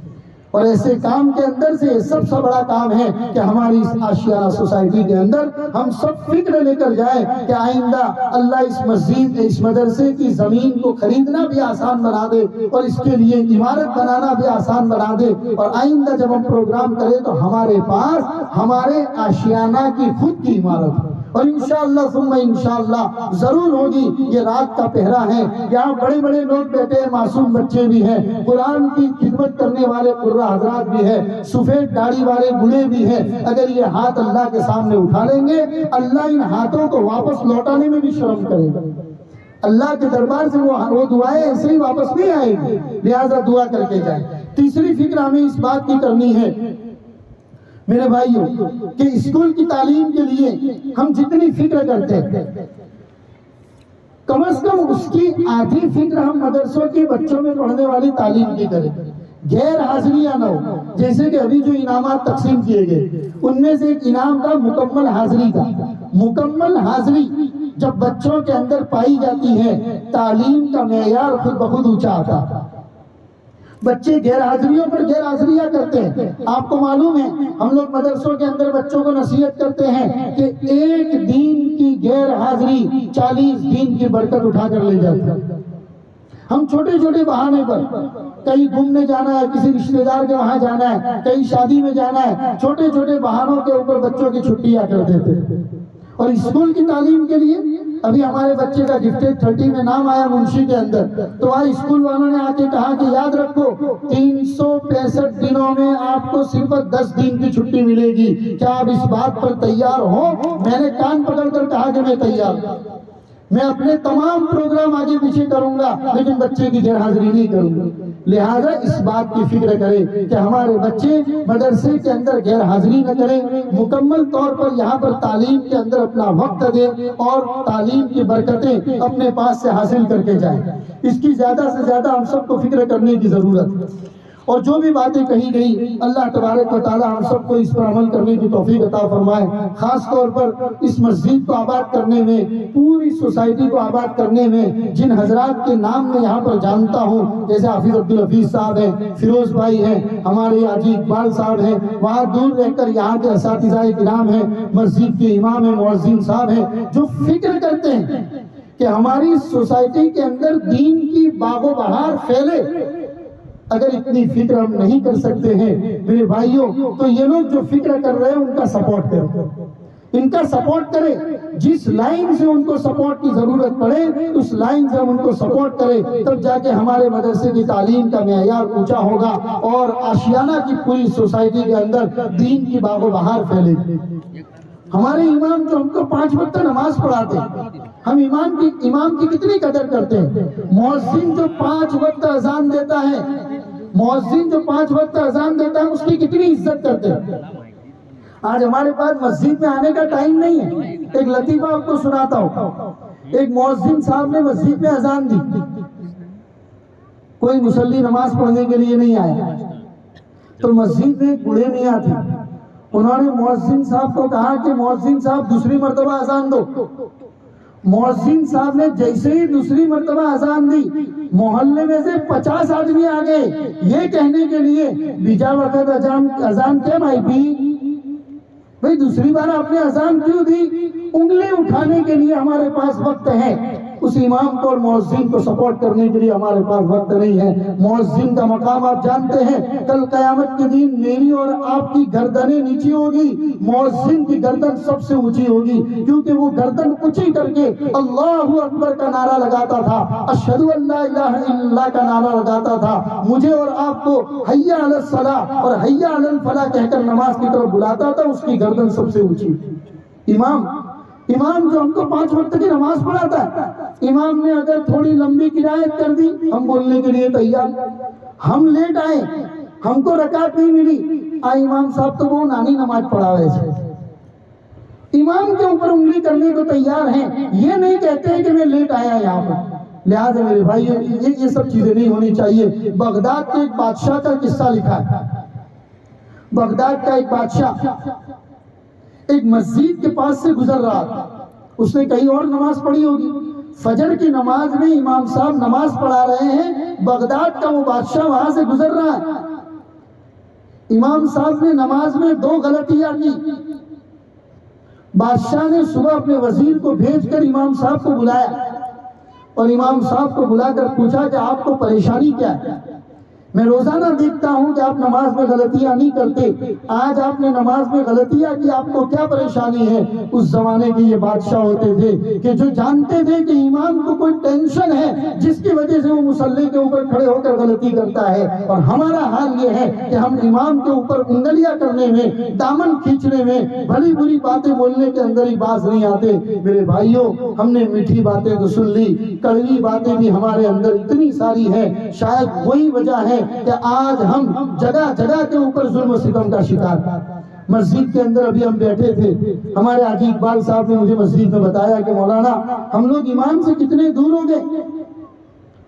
اور ایسے کام کے اندر سے سب سے بڑا کام ہے کہ ہماری اس آشیانہ سوسائٹی کے اندر ہم سب فکر لے کر جائیں کہ آئندہ اللہ اس مسجد اس مدرسے کی زمین کو خریدنا بھی آسان بنا دے اور اس کے لیے عمارت بنانا بھی آسان بنا دے، اور آئندہ جب ہم پروگرام کریں تو ہمارے پاس ہمارے آشیانہ کی خود کی عمارت ہو۔ اور انشاءاللہ ثم انشاءاللہ ضرور ہوگی۔ یہ رات کا پہرا ہے، یہاں بڑے بڑے لوگ بیٹھے ہیں، معصوم بچے بھی ہیں، قرآن کی خدمت کرنے والے قرہ حضرات بھی ہیں، سفید داڑھی والے بوڑھے بھی ہیں۔ اگر یہ ہاتھ اللہ کے سامنے اٹھا لیں گے، اللہ ان ہاتھوں کو واپس لوٹانے میں بھی شرم کرے گا۔ اللہ کے دربار سے وہ دعائیں ایسے ہی واپس نہیں آئیں گی، لہذا دعا کر کے جائیں۔ تیسری فکر ہمیں اس بات کی کرنی ہے میرے بھائیوں کہ اسکول کی تعلیم کے لیے ہم جتنی فکر کرتے ہیں، کم از کم اس کی آدھی فکر ہم مدرسوں کے بچوں میں پڑھنے والی تعلیم کی کریں۔ غیر حاضریاں نہ ہو، جیسے کہ ابھی جو انعامات تقسیم کیے گئے ان میں سے ایک انعام تھا مکمل حاضری کا۔ مکمل حاضری جب بچوں کے اندر پائی جاتی ہے، تعلیم کا معیار خود بخود اونچا آتا ہے۔ بچے غیر حاضریوں پر غیر حاضریاں کرتے ہیں۔ آپ کو معلوم ہے ہم لوگ مدرسوں کے اندر بچوں کو نصیحت کرتے ہیں کہ ایک دن کی غیر حاضری 40 دن کی برکت اٹھا کر لے جاتے ہیں۔ ہم چھوٹے چھوٹے بہانے پر کہیں گھومنے جانا ہے، کسی رشتہ دار کے وہاں جانا ہے، کہیں شادی میں جانا ہے، چھوٹے چھوٹے بہانوں کے اوپر بچوں کی چھٹیاں کر دیتے ہیں۔ اور اسکول کی تعلیم کے لیے ابھی ہمارے بچے کا گفٹڈ 30 میں نام آیا منشی کے اندر، تو آج اسکول والوں نے آ کے کہا کہ یاد رکھو 365 دنوں میں آپ کو صرف 10 دن کی چھٹی ملے گی، کیا آپ اس بات پر تیار ہو؟ میں نے کان پکڑ کر کہا کہ میں تیار ہوں، میں اپنے تمام پروگرام آگے پیچھے کروں گا لیکن بچے کی غیر حاضری نہیں کروں گا۔ لہٰذا اس بات کی فکر کریں کہ ہمارے بچے مدرسے کے اندر غیر حاضری نہ کریں، مکمل طور پر یہاں پر تعلیم کے اندر اپنا وقت دیں اور تعلیم کی برکتیں اپنے پاس سے حاصل کر کے جائیں۔ اس کی زیادہ سے زیادہ ہم سب کو فکر کرنے کی ضرورت ہے۔ اور جو بھی باتیں کہی گئی اللہ تبارک و تعالی ہم سب کو اس پر عمل کرنے کی توفیق عطا فرمائے۔ خاص طور پر اس مسجد کو آباد کرنے میں، پوری سوسائٹی کو آباد کرنے میں جن حضرات کے نام میں یہاں پر جانتا ہوں، جیسے حافظ عبدالحفیظ صاحب ہیں، فیروز بھائی ہیں، ہمارے حاجی اقبال صاحب ہیں، وہاں دور رہ کر یہاں کے اساتذہ کرام ہیں، مسجد کے امام ہیں، مؤذن صاحب ہیں، جو فکر کرتے ہیں کہ ہماری سوسائٹی کے اندر دین کی باغ و بہار پھیلے۔ اگر اتنی فکر ہم نہیں کر سکتے ہیں میرے بھائیوں، تو یہ لوگ جو فکر کر رہے ہیں ان کا سپورٹ کریں، ان کا سپورٹ کریں۔ جس لائن سے ان کو سپورٹ کی ضرورت پڑے اس لائن سے ہم ان کو سپورٹ کریں، تب جا کے ہمارے مدرسے کی تعلیم کا معیار اونچا ہوگا اور آشیانہ کی پوری سوسائٹی کے اندر دین کی باغ و بہار پھیلے گی۔ ہمارے امام جو ہم کو 5 وقت نماز پڑھاتے ہیں، ہم امام کی کتنی قدر کرتے ہیں۔ مؤذن جو 5 وقت اذان دیتا ہے، مؤذن جو 5 وقت اذان دیتا ہے اس کی کتنی عزت کرتے ہیں۔ آج ہمارے پاس مسجد میں آنے کا ٹائم نہیں ہے۔ ایک لطیفہ آپ کو سناتا ہوں۔ ایک مؤذن صاحب نے مسجد میں اذان دی، کوئی مصلی نماز پڑھنے کے لیے نہیں آیا، تو مسجد میں ایک بوڑھے میاں تھے، انہوں نے مؤذن صاحب کو کہا کہ مؤذن صاحب دوسری مرتبہ اذان دو۔ مؤذن صاحب نے جیسے ہی دوسری مرتبہ اذان دی، محلے میں سے 50 آدمی آ گئے یہ کہنے کے لیے بیجا وقت اذان کیا بھائی بھی، بھئی دوسری بار آپ نے اذان کیوں دی؟ انگلی اٹھانے کے لیے ہمارے پاس وقت ہے، اس امام کو اور مؤذن کو سپورٹ کرنے کے لیے ہمارے پاس وقت نہیں ہے۔ مؤذن کا مقام آپ جانتے ہیں، کل قیامت کے دن میری اور آپ کی گردنیں نیچی ہوگی، مؤذن کی گردن سب سے اونچی ہوگی، کیونکہ وہ گردن اونچی کر کے اللہ اکبر کا نعرہ لگاتا تھا، اشہد ان لا الہ الا اللہ کا نعرہ لگاتا تھا، مجھے اور آپ کو حی علی الصلاۃ اور حی علی الفلاح کہہ کر نماز کی طرف بلاتا تھا، اس کی گردن سب سے اونچی۔ امام جو ہم کو 5 وقت کی نماز پڑھاتا ہے، امام نے اگر تھوڑی لمبی قرائت کر دی ہم بولنے کے لیے تیار، ہم لیٹ آئے ہم کو رکعت نہیں ملی، امام صاحب تو وہ نانی نماز پڑھا ویسے، امام کے اوپر انگلی کرنے کو تیار ہیں، یہ نہیں کہتے ہیں کہ میں لیٹ آیا یہاں پر۔ لہٰذا میرے بھائی یہ سب چیزیں نہیں ہونی چاہیے۔ بغداد کے ایک بادشاہ کا قصہ لکھا ہے۔ بغداد کا ایک بادشاہ ایک مسجد کے پاس سے گزر رہا تھا، اس نے کہیں اور نماز پڑھی ہوگی، فجر کی نماز میں امام صاحب نماز پڑھا رہے ہیں، بغداد کا وہ بادشاہ وہاں سے گزر رہا ہے۔ امام صاحب نے نماز میں 2 غلطیاں کی۔ بادشاہ نے صبح اپنے وزیر کو بھیج کر امام صاحب کو بلایا اور امام صاحب کو بلا کر پوچھا کہ آپ کو پریشانی کیا ہے؟ میں روزانہ دیکھتا ہوں کہ آپ نماز میں غلطیاں نہیں کرتے، آج آپ نے نماز میں غلطیاں کی، آپ کو کیا پریشانی ہے؟ اس زمانے کے یہ بادشاہ ہوتے تھے کہ جو جانتے تھے کہ امام کو کوئی ٹینشن ہے جس کی وجہ سے وہ مصلی کے اوپر کھڑے ہو کر غلطی کرتا ہے، اور ہمارا حال یہ ہے کہ ہم امام کے اوپر انگلیاں کرنے میں، دامن کھینچنے میں، بھلی بری باتیں بولنے کے اندر ہی باز نہیں آتے۔ میرے بھائیوں، ہم نے میٹھی باتیں تو سن لی، کڑوی باتیں بھی ہمارے اندر اتنی ساری ہیں، شاید وہی وجہ ہے کہ آج ہم جگہ جگہ کے اوپر ظلم و ستم کا شکار۔ مسجد کے اندر ابھی ہم بیٹھے تھے، ہمارے حاجی اقبال صاحب نے مجھے مسجد میں بتایا کہ مولانا ہم لوگ ایمان سے کتنے دور ہو گئے،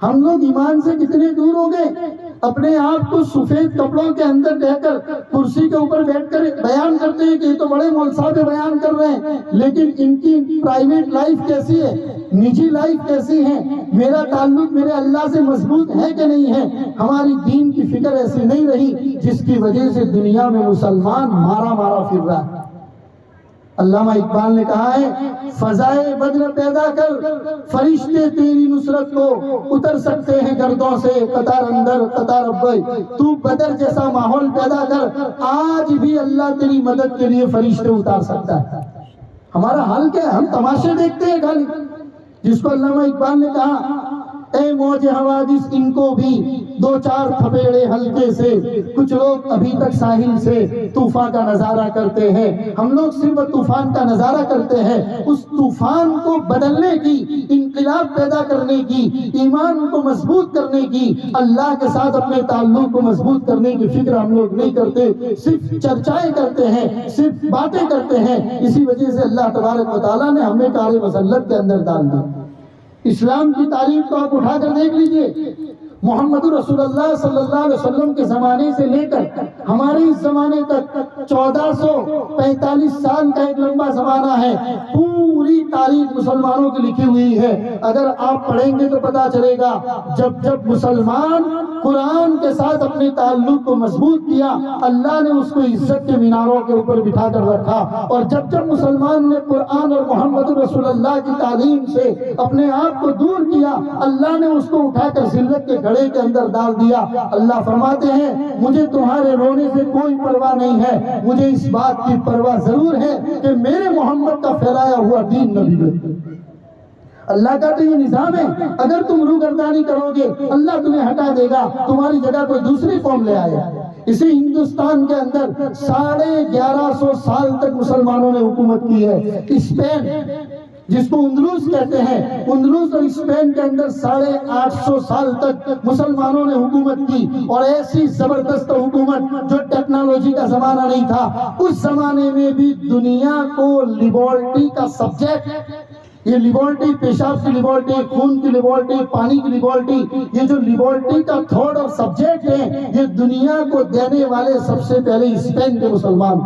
ہم لوگ ایمان سے کتنے دور ہو گئے، اپنے آپ کو سفید کپڑوں کے اندر رہ کر کرسی کے اوپر بیٹھ کر بیان کرتے ہیں کہ یہ تو بڑے مول صاحب بیان کر رہے ہیں، لیکن ان کی پرائیویٹ لائف کیسی ہے، نجی لائف کیسی ہے، میرا تعلق میرے اللہ سے مضبوط ہے کہ نہیں ہے؟ ہماری دین کی فکر ایسی نہیں رہی جس کی وجہ سے دنیا میں مسلمان مارا مارا پھر رہا ہے۔ علامہ اقبال نے کہا ہے، فضائے بدر پیدا کر، فرشتے تیری نصرت کو اتر سکتے ہیں گردوں سے، قطار اندر قطار ابئی، تو بدر جیسا ماحول پیدا کر، آج بھی اللہ تیری مدد کے لیے فرشتے اتار سکتا ہے۔ ہمارا حال کیا ہے؟ ہم تماشے دیکھتے ہیں خالی، جس کو علامہ اقبال نے کہا، اے موج حوادث ان کو بھی 2-4 تھپیڑے ہلکے سے، کچھ لوگ ابھی تک ساحل سے طوفان کا نظارہ کرتے ہیں، ہم لوگ صرف طوفان کا نظارہ کرتے ہیں، اس طوفان کو بدلنے کی، انقلاب پیدا کرنے کی، ایمان کو مضبوط کرنے کی، اللہ کے ساتھ اپنے تعلق کو مضبوط کرنے کی فکر ہم لوگ نہیں کرتے، صرف چرچائیں کرتے ہیں، صرف باتیں کرتے ہیں۔ اسی وجہ سے اللہ تبارک و تعالیٰ نے ہمیں کار مسلط کے اندر ڈال دیا۔ اسلام کی تعریف کو آپ اٹھا کر دیکھ لیجئے، محمد رسول اللہ صلی اللہ علیہ وسلم کے زمانے سے لے کر ہمارے اس زمانے تک 1445 سال کا ایک لمبا زمانہ ہے، پوری تاریخ مسلمانوں کی لکھی ہوئی ہے۔ اگر آپ پڑھیں گے تو پتا چلے گا، جب جب مسلمان قرآن کے ساتھ اپنے تعلق کو مضبوط کیا، اللہ نے اس کو عزت کے میناروں کے اوپر بٹھا کر رکھا، اور جب جب مسلمان نے قرآن اور محمد رسول اللہ کی تعلیم سے اپنے آپ کو دور کیا، اللہ نے اس کو اٹھا کر ذلت کے گھڑے کے اندر ڈال دیا۔ اللہ فرماتے ہیں، مجھے تمہارے رونے سے کوئی پرواہ نہیں ہے، مجھے اس بات کی پرواہ ضرور ہے کہ میرے محمد کا پھیلایا ہوا دین نہ بگڑے۔ اللہ کا تو یہ نظام ہے، اگر تم روگردانی کرو گے اللہ تمہیں ہٹا دے گا، تمہاری جگہ کوئی دوسری قوم لے آئے۔ اسی ہندوستان کے اندر 1150 سال تک مسلمانوں نے حکومت کی ہے۔ اسپین جس کو اندلس کہتے ہیں، اندلس اور اسپین کے اندر 850 سال تک مسلمانوں نے حکومت کی، اور ایسی زبردست حکومت جو ٹیکنالوجی کا زمانہ نہیں تھا، اس زمانے میں بھی دنیا کو لیبارٹی کا سبجیکٹ، یہ لیبارٹی، پیشاب کی لیبارٹی، خون کی لیبارٹی، پانی کی لیبارٹی، یہ جو لیبارٹی کا تھوڑ اور سبجیکٹ ہے، یہ دنیا کو دینے والے سب سے پہلے اسپین کے مسلمان۔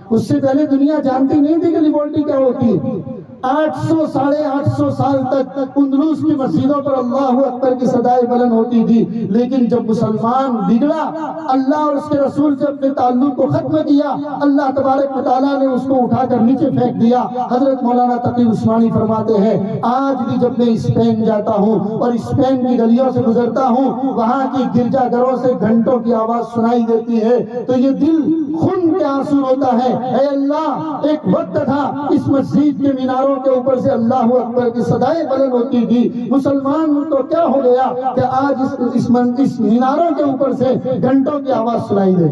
اس سے پہلے دنیا جانتی نہیں تھی کہ لیبارٹی کیا ہوتی ہے۔ 800 سال تک اندلس کی مسجدوں پر اللہ اکبر کی صدائیں بلند ہوتی تھی، لیکن جب مسلمان بگڑا، اللہ اور اس کے رسول سے اپنے تعلق کو ختم کیا، اللہ تبارک و تعالیٰ نے اس کو اٹھا کر نیچے پھینک دیا۔ حضرت مولانا تقی عثمانی فرماتے ہیں، آج بھی جب میں اسپین جاتا ہوں اور اسپین کی گلیوں سے گزرتا ہوں، وہاں کی گرجا گھروں سے گھنٹوں کی آواز سنائی دیتی ہے تو یہ دل خون کے آنسو ہوتا ہے۔ اے اللہ، ایک وقت تھا اس مسجد کے میناروں کے اوپر سے اللہ اکبر کی صدائیں بلند ہوتی تھی، مسلمان تو کیا ہو گیا کہ آج اس میناروں کے اوپر سے گھنٹوں کی آواز سنائی دے۔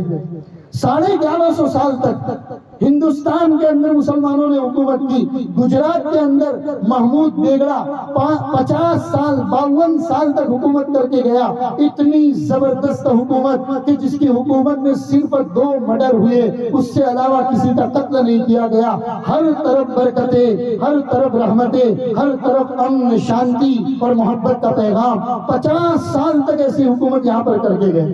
1150 سال تک ہندوستان کے اندر مسلمانوں نے حکومت کی. گجرات کے اندر محمود بیگڑا 50 سال 52 سال تک حکومت کر کے گیا. اتنی زبردست حکومت کہ جس کی حکومت میں صرف 2 مرڈر ہوئے, اس سے علاوہ کسی کا قتل نہیں کیا گیا. ہر طرف برکتیں, ہر طرف رحمتیں, ہر طرف امن, شانتی اور محبت کا پیغام. 50 سال تک ایسی حکومت یہاں پر کر کے گئے.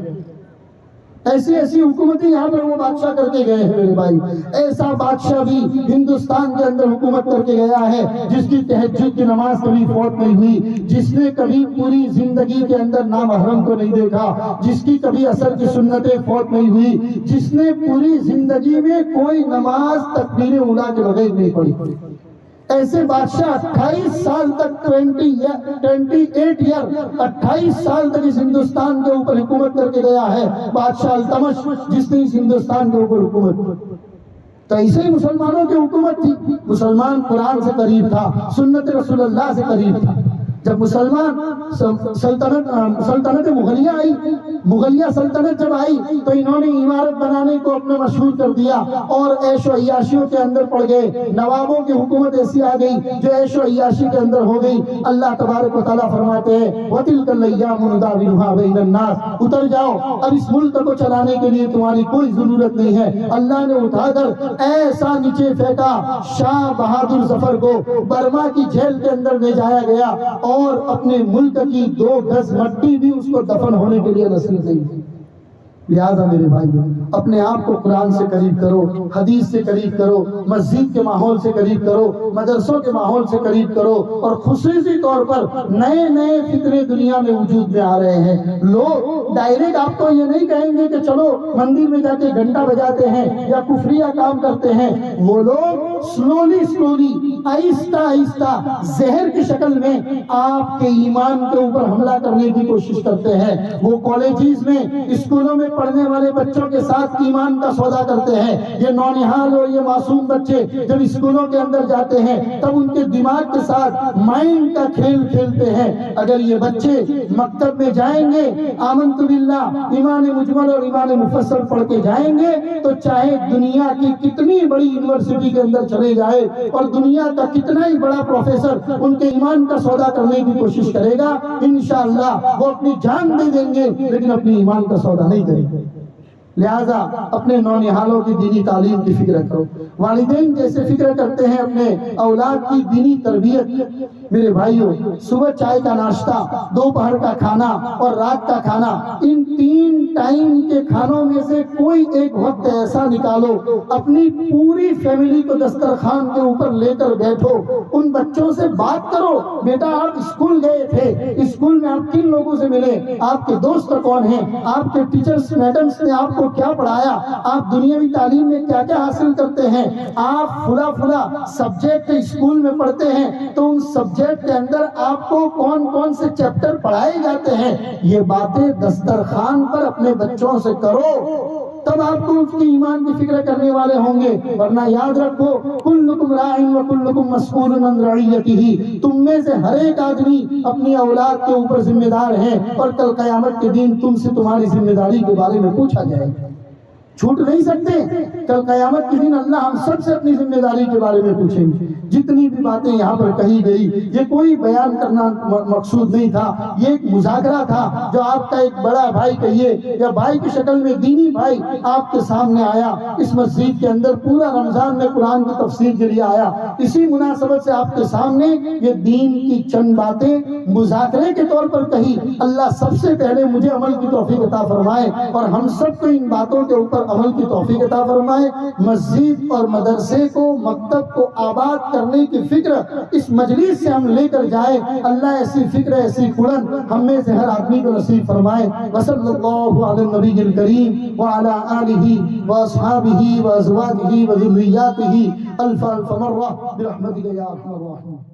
ایسی حکومتیں یہاں پر وہ بادشاہ کر کے گئے ہیں میرے بھائی. ایسا بادشاہ بھی ہندوستان کے اندر حکومت کر کے گیا ہے جس کی تہجد کی نماز کبھی فوت نہیں ہوئی, جس نے کبھی پوری زندگی کے اندر نامحرم کو نہیں دیکھا, جس کی کبھی عصر کی سنتیں فوت نہیں ہوئی, جس نے پوری زندگی میں کوئی نماز تکبیر اولیٰ کے بغیر نہیں پڑھی. ایسے بادشاہ 28 سال تک 28 سال تک اس ہندوستان کے اوپر حکومت کر کے گیا ہے بادشاہ التمش, جس نے اس ہندوستان کے اوپر حکومت کی. تو ایسے ہی مسلمانوں کی حکومت تھی. مسلمان قرآن سے قریب تھا, سنت رسول اللہ سے قریب تھا. جب مسلمان سلطنت مغلیہ آئی, مغلیہ سلطنت جب آئی تو انہوں نے عمارت بنانے کو اپنے مشہور کر دیا اور عیش و عیاشیوں کے اندر پڑ گئے. نوابوں کی حکومت ایسی آ گئی جو عیش و عیاشی کے اندر ہو گئی. اللہ تبارک و تعالیٰ فرماتے ہیں وَتِلْكَ الْأَيَّامُ نُدَاوِلُهَا بَيْنَ النَّاسِ, اتر جاؤ, اب اس ملک کو چلانے کے لیے تمہاری کوئی ضرورت نہیں ہے. اللہ نے اٹھا کر ایسا نیچے پھینکا, شاہ بہادر ظفر کو برما کی جیل کے اندر لے جایا گیا اور اپنے ملک کی 2 گز مٹی بھی اس کو دفن ہونے کے لیے نصیب نہیں تھی. لہذا میرے بھائی اپنے آپ کو قرآن سے قریب کرو, حدیث سے قریب کرو, مسجد کے ماحول سے قریب کرو, مدرسوں کے ماحول سے قریب کرو. اور خصوصی طور پر نئے نئے فتنے دنیا میں وجود میں آ رہے ہیں. لوگ ڈائریکٹ آپ کو یہ نہیں کہیں گے کہ چلو مندر میں جا کے گھنٹہ بجاتے ہیں یا کفریہ کام کرتے ہیں. وہ لوگ سلولی آہستہ آہستہ زہر کی شکل میں آپ کے ایمان کے اوپر حملہ کرنے کی کوشش کرتے ہیں. وہ کالجز میں, اسکولوں میں پڑھنے والے بچوں کے ساتھ ایمان کا سودا کرتے ہیں. یہ نونہال اور یہ معصوم بچے جب اسکولوں کے اندر جاتے ہیں تب ان کے دماغ کے ساتھ مائنڈ کا کھیل کھیلتے ہیں. اگر یہ بچے مکتب میں جائیں گے, آمنت باللہ ایمان مجمل اور ایمان مفصل پڑھ کے جائیں گے, تو چاہے دنیا کی کتنی بڑی یونیورسٹی کے اندر چلے جائے اور دنیا کا کتنا ہی بڑا پروفیسر ان کے ایمان کا سودا کرنے کی کوشش کرے گا, انشاءاللہ وہ اپنی جان دے دیں گے لیکن اپنی ایمان کا سودا نہیں کریں گے. لہذا اپنے نونہالوں کی دینی تعلیم کی فکر کرو. والدین جیسے فکر کرتے ہیں اپنے اولاد کی دینی تربیت. میرے بھائیوں, صبح چائے کا ناشتہ, دوپہر کا کھانا اور رات کا کھانا, ان 3 ٹائم کے کھانوں میں سے کوئی ایک وقت ایسا نکالو, اپنی پوری فیملی کو دسترخوان کے اوپر لے کر بیٹھو, ان بچوں سے بات کرو. بیٹا آپ اسکول گئے تھے, اسکول میں آپ کن لوگوں سے ملے, آپ کے دوست کون ہیں, آپ کے ٹیچرز میڈمز نے آپ کو کیا پڑھایا, آپ دنیاوی تعلیم میں کیا کیا حاصل کرتے ہیں, آپ فلا سبجیکٹ اسکول میں پڑھتے ہیں تو ان سبجیکٹ کے اندر آپ کو کون کون سے چیپٹر پڑھائے جاتے ہیں. یہ باتیں دسترخوان پر اپنے بچوں سے کرو, تب آپ کو اس کی ایمان کی فکر کرنے والے ہوں گے. ورنہ یاد رکھو کلکم راع و کلکم مسئول عن رعیتہ, تم میں سے ہر ایک آدمی اپنی اولاد کے اوپر ذمہ دار ہے اور کل قیامت کے دن تم سے تمہاری ذمہ داری کے بارے میں پوچھا جائے گا. چھوٹ نہیں سکتے. کل قیامت کے دن اللہ ہم سب سے اپنی ذمہ داری کے بارے میں پوچھیں گے. جتنی بھی باتیں یہاں پر کہی گئی یہ کوئی بیان کرنا مقصود نہیں تھا, یہ ایک مذاکرہ تھا جو آپ کا ایک بڑا بھائی کہیے یا بھائی کی شکل میں دینی بھائی آپ کے سامنے آیا, اس مسجد کے اندر پورا رمضان میں قرآن کی تفسیر کے لیے آیا. اسی مناسبت سے آپ کے سامنے یہ دین کی چند باتیں مذاکرے کے طور پر کہی. اللہ سب سے پہلے مجھے عمل کی توفیق عطا فرمائے اور ہم سب کو ان باتوں کے اوپر عمل کی توفیق عطا فرمائے. مسجد اور مدرسے کو, مکتب کو آباد کرنے کی فکر اس مجلس سے ہم لے کر جائیں. اللہ ایسی فکر, ایسی قرن ہم میں سے ہر آدمی کو نصیب فرمائے. وصلی اللہ علی النبی الکریم وعلی آلہ واصحابہ وازواجہ وذریاتہ الف مرہ برحمتک یا ارحم الراحمین.